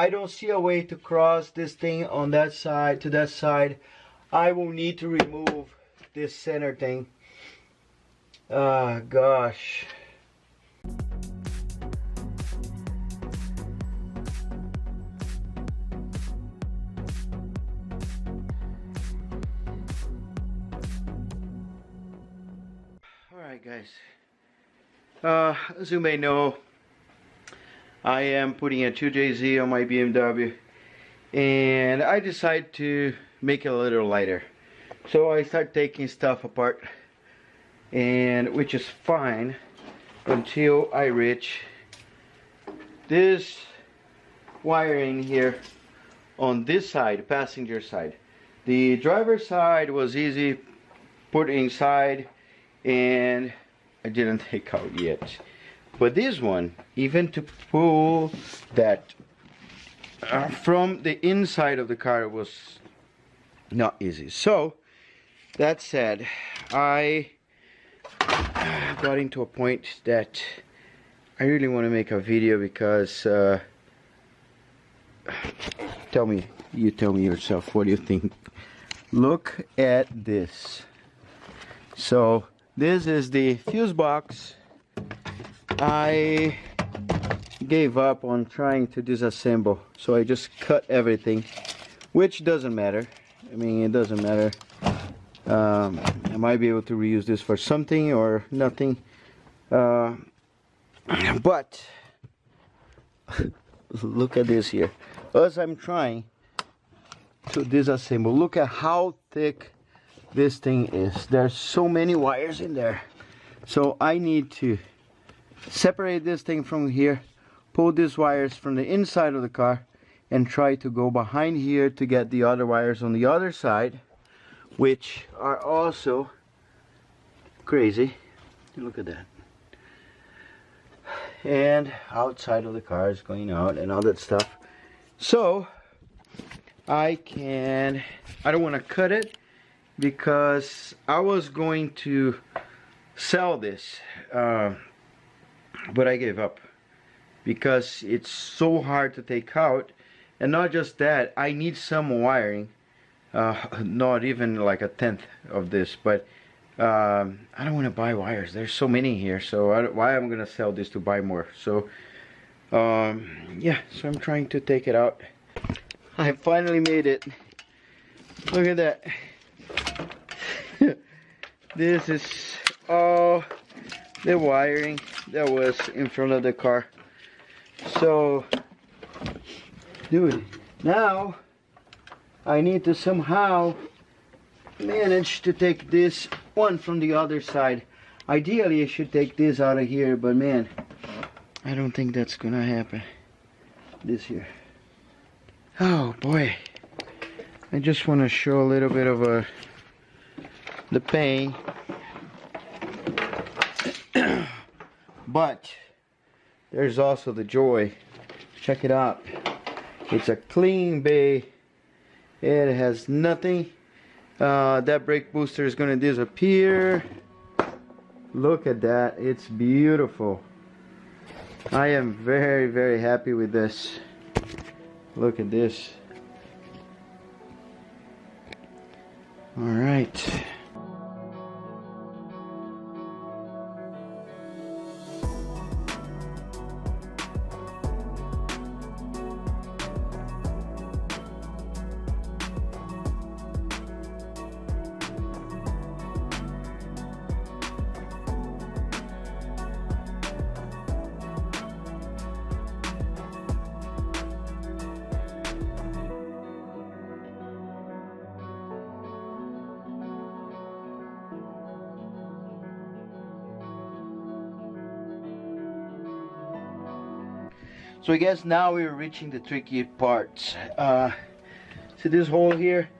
I don't see a way to cross this thing on that side to that side. I will need to remove this center thing. Gosh. Alright guys, as you may know, I am putting a 2JZ on my BMW, and I decided to make it a little lighter. So I start taking stuff apart, and which is fine until I reach this wiring here on this side, passenger side. The driver's side was easy, put inside, and I didn't take out yet. But this one, even to pull that from the inside of the car, was not easy. So that said, I got into a point that I really want to make a video because tell me yourself, what do you think? Look at this. So this is the fuse box. I gave up on trying to disassemble, so I just cut everything, which doesn't matter. I mean, it doesn't matter. I might be able to reuse this for something or nothing, but look at this here. As I'm trying to disassemble, look at how thick this thing is. There's so many wires in there, so I need to separate this thing from here, pull these wires from the inside of the car, and try to go behind here to get the other wires on the other side, which are also crazy. Look at that. And outside of the car is going out and all that stuff. So I don't want to cut it, because I was going to sell this, but I gave up because it's so hard to take out. And not just that, I need some wiring, not even like a tenth of this, but I don't want to buy wires. There's so many here, so why am I gonna sell this to buy more? So yeah, so I'm trying to take it out. I finally made it. Look at that. This is all the wiring that was in front of the car. So dude, now I need to somehow manage to take this one from the other side. Ideally I should take this out of here, but man, I don't think that's gonna happen. This here. Oh boy, I just want to show a little bit of the pain, but there's also the joy. Check it out. It's a clean bay. It has nothing. That brake booster is going to disappear. Look at that. It's beautiful. I am very, very happy with this. Look at this. All right. So I guess now we're reaching the tricky parts. See this hole here?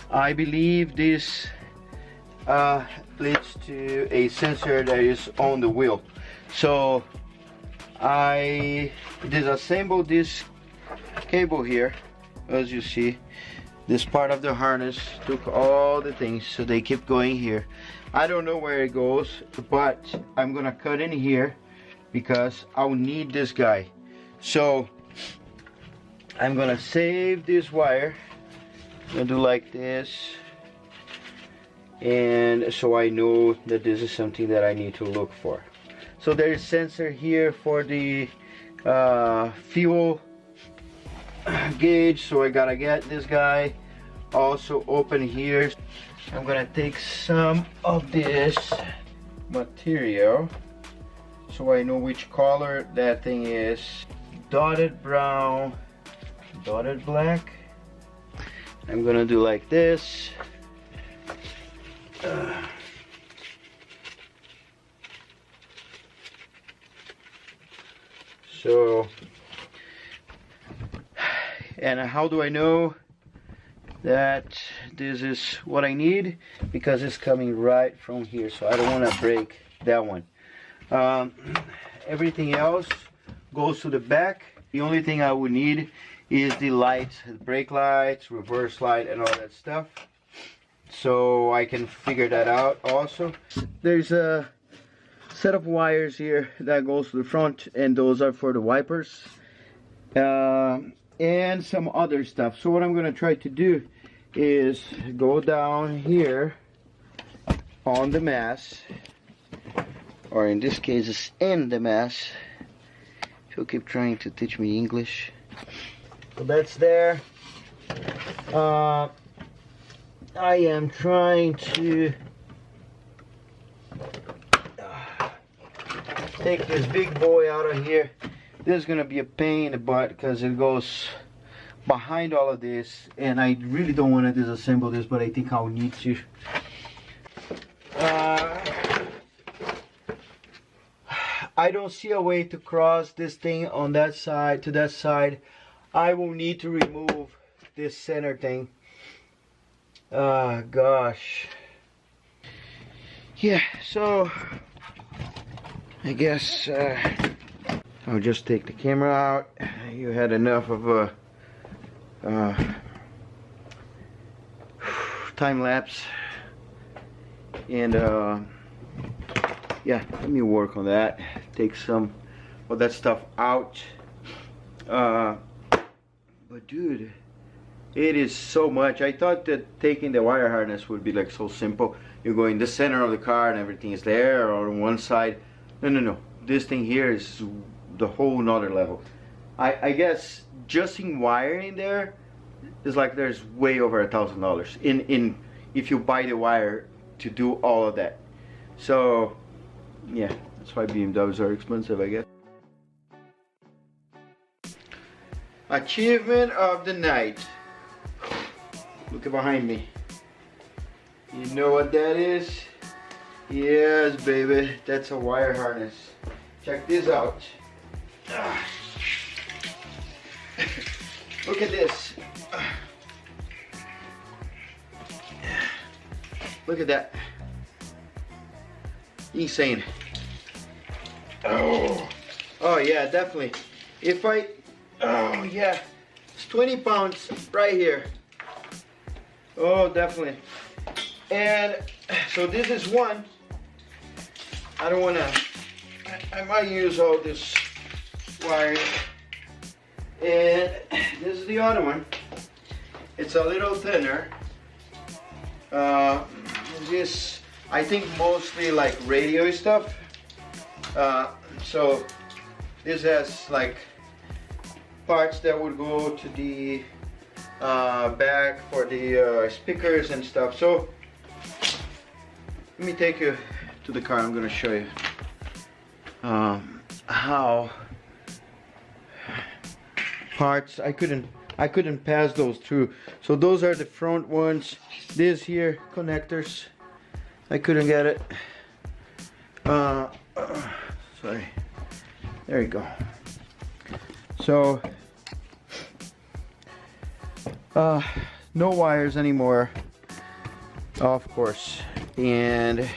I believe this leads to a sensor that is on the wheel. So I disassembled this cable here. As you see, this part of the harness took all the things, so they keep going here. I don't know where it goes, but I'm gonna cut in here because I'll need this guy. So I'm gonna save this wire. I'm gonna do like this, and so I know that this is something that I need to look for. So there's a sensor here for the fuel gauge, so I gotta get this guy. Also open here. I'm gonna take some of this material so I know which color that thing is. Dotted brown, dotted black. I'm gonna do like this. So, and how do I know that this is what I need? Because it's coming right from here, so I don't want to break that one. Everything else goes to the back. The only thing I would need is the lights, brake lights, reverse light, and all that stuff, so I can figure that out. Also, there's a set of wires here that goes to the front, and those are for the wipers, and some other stuff. So what I'm going to try to do is go down here on the mass, or in this case it's in the mass. She'll keep trying to teach me English. So that's there. I am trying to take this big boy out of here. This is gonna be a pain in the butt because it goes behind all of this, and I really don't want to disassemble this, but I think I'll need to. I don't see a way to cross this thing on that side to that side. I will need to remove this center thing. Gosh. Yeah, so I guess I'll just take the camera out. You had enough of a time lapse, and yeah, let me work on that. Take some of that stuff out. But dude, it is so much. I thought that taking the wire harness would be like so simple. You go in the center of the car and everything is there, or on one side. No. This thing here is the whole nother level. I guess just in wiring there is like there's way over $1,000 in if you buy the wire to do all of that. So yeah, that's why BMWs are expensive, I guess. Achievement of the night. Look behind me. You know what that is? Yes, baby, that's a wire harness. Check this out. Look at this. Look at that. Insane. Oh yeah, definitely. If I, oh yeah, it's 20 pounds right here. Oh, definitely. And so this is one. I don't wanna, I might use all this wire. And this is the other one. It's a little thinner. This, I think mostly like radio stuff. So this has like parts that would go to the back for the speakers and stuff. So let me take you to the car. I'm gonna show you how parts I couldn't pass those through. So those are the front ones. This here, connectors, I couldn't get it. Sorry. There you go. So no wires anymore, of course. And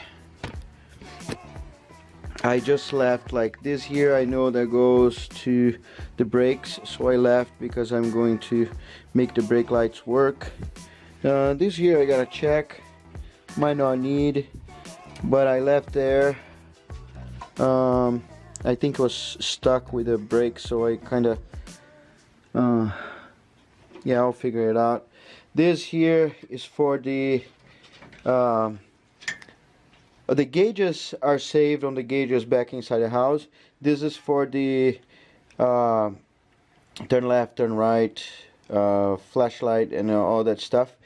I just left like this here. I know that goes to the brakes, so I left because I'm going to make the brake lights work. This here I gotta check, might not need, but I left there. I think it was stuck with the brake, so I kind of yeah, I'll figure it out. This here is for the gauges are saved on the gauges back inside the house. This is for the turn left, turn right, flashlight, and all that stuff.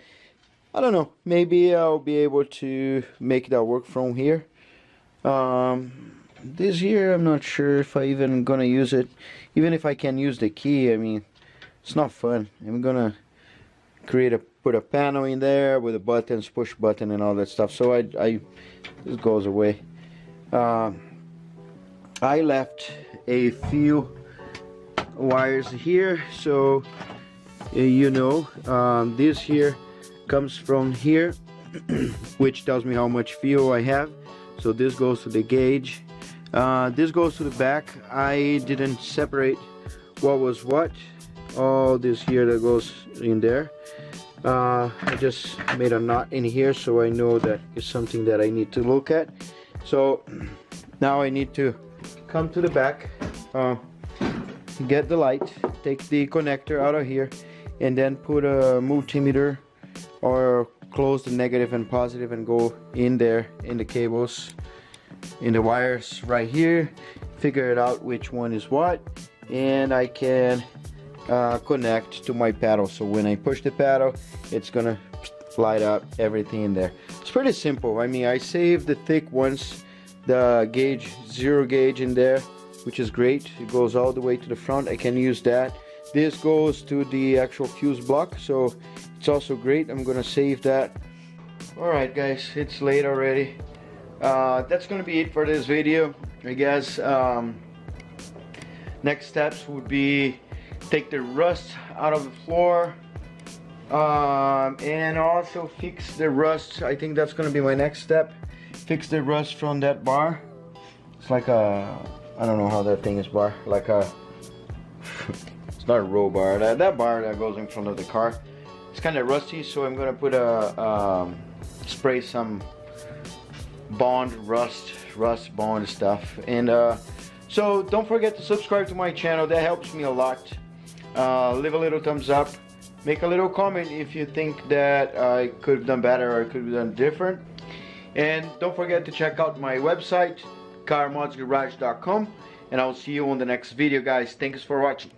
I don't know, maybe I'll be able to make that work from here. This here, I'm not sure if I even gonna use it. Even if I can use the key, I mean, it's not fun. I'm gonna put a panel in there with the buttons, push button, and all that stuff. So this goes away. I left a few wires here, so you know, this here comes from here, which tells me how much fuel I have. So this goes to the gauge. This goes to the back. I didn't separate what was what. All this here that goes in there. I just made a knot in here, so I know that is something that I need to look at. So now I need to come to the back, get the light, take the connector out of here, and then put a multimeter or close the negative and positive and go in there in the cables, in the wires right here, figure it out which one is what, and I can connect to my paddle. So when I push the paddle, it's gonna light up everything in there. It's pretty simple. I mean, I saved the thick ones, the gauge, 0 gauge in there, which is great. It goes all the way to the front. I can use that. This goes to the actual fuse block, so it's also great. I'm gonna save that. Alright guys, it's late already. That's gonna be it for this video. I guess next steps would be take the rust out of the floor, and also fix the rust. I think that's gonna be my next step. Fix the rust from that bar. It's like a, I don't know how that thing is bar, like a it's not a roll bar, that bar that goes in front of the car. It's kind of rusty, so I'm gonna put spray some rust bond stuff. And so don't forget to subscribe to my channel. That helps me a lot. Leave a little thumbs up, make a little comment if you think that I could have done better or could have done different. And don't forget to check out my website, carmodsgarage.com, and I'll see you on the next video, guys. Thanks for watching.